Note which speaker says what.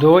Speaker 1: 2